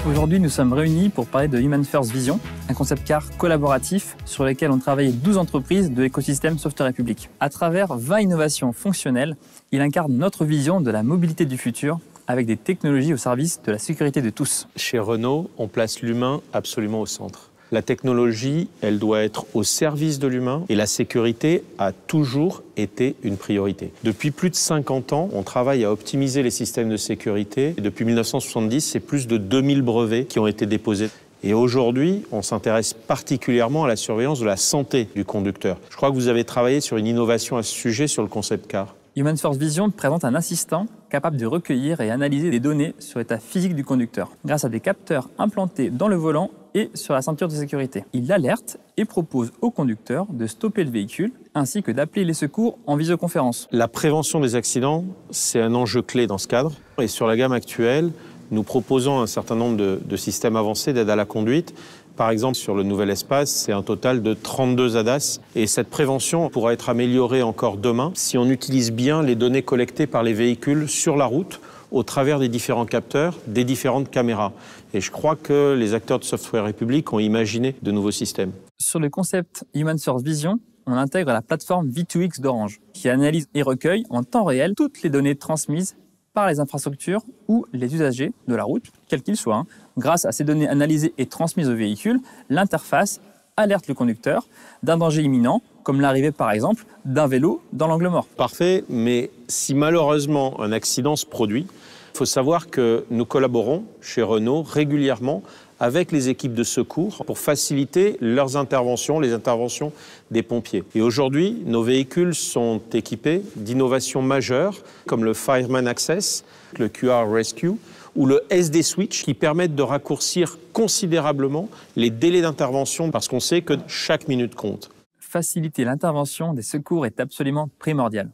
Aujourd'hui, nous sommes réunis pour parler de Human First Vision, un concept car collaboratif sur lequel ont travaillé 12 entreprises de l'écosystème Software République. À travers 20 innovations fonctionnelles, il incarne notre vision de la mobilité du futur avec des technologies au service de la sécurité de tous. Chez Renault, on place l'humain absolument au centre. La technologie, elle doit être au service de l'humain et la sécurité a toujours été une priorité. Depuis plus de 50 ans, on travaille à optimiser les systèmes de sécurité. Et depuis 1970, c'est plus de 2000 brevets qui ont été déposés. Et aujourd'hui, on s'intéresse particulièrement à la surveillance de la santé du conducteur. Je crois que vous avez travaillé sur une innovation à ce sujet sur le concept car. Human First Vision présente un assistant capable de recueillir et analyser des données sur l'état physique du conducteur grâce à des capteurs implantés dans le volant et sur la ceinture de sécurité. Il alerte et propose au conducteur de stopper le véhicule ainsi que d'appeler les secours en visioconférence. La prévention des accidents, c'est un enjeu clé dans ce cadre. Et sur la gamme actuelle, nous proposons un certain nombre de systèmes avancés d'aide à la conduite. Par exemple, sur le nouvel Espace, c'est un total de 32 ADAS. Et cette prévention pourra être améliorée encore demain si on utilise bien les données collectées par les véhicules sur la route au travers des différents capteurs, des différentes caméras. Et je crois que les acteurs de Software République ont imaginé de nouveaux systèmes. Sur le concept Human First Vision, on intègre la plateforme V2X d'Orange, qui analyse et recueille en temps réel toutes les données transmises par les infrastructures ou les usagers de la route, quels qu'ils soient. Grâce à ces données analysées et transmises au véhicule, l'interface alerte le conducteur d'un danger imminent, comme l'arrivée par exemple d'un vélo dans l'angle mort. Parfait, mais si malheureusement un accident se produit, il faut savoir que nous collaborons chez Renault régulièrement avec les équipes de secours pour faciliter leurs interventions, les interventions des pompiers. Et aujourd'hui, nos véhicules sont équipés d'innovations majeures comme le Fireman Access, le QR Rescue ou le SD Switch qui permettent de raccourcir considérablement les délais d'intervention parce qu'on sait que chaque minute compte. Faciliter l'intervention des secours est absolument primordial.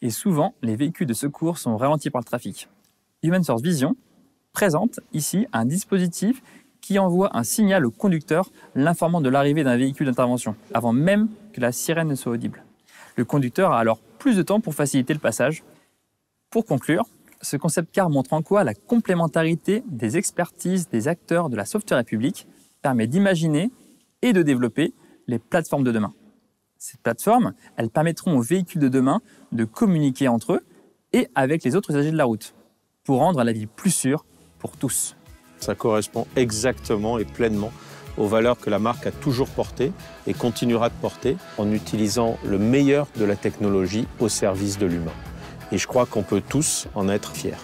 Et souvent, les véhicules de secours sont ralentis par le trafic. Human First Vision présente ici un dispositif qui envoie un signal au conducteur l'informant de l'arrivée d'un véhicule d'intervention, avant même que la sirène ne soit audible. Le conducteur a alors plus de temps pour faciliter le passage. Pour conclure, ce concept car montre en quoi la complémentarité des expertises des acteurs de la Software République permet d'imaginer et de développer les plateformes de demain. Ces plateformes, elles permettront aux véhicules de demain de communiquer entre eux et avec les autres usagers de la route, pour rendre la vie plus sûre pour tous. Ça correspond exactement et pleinement aux valeurs que la marque a toujours portées et continuera de porter en utilisant le meilleur de la technologie au service de l'humain. Et je crois qu'on peut tous en être fiers.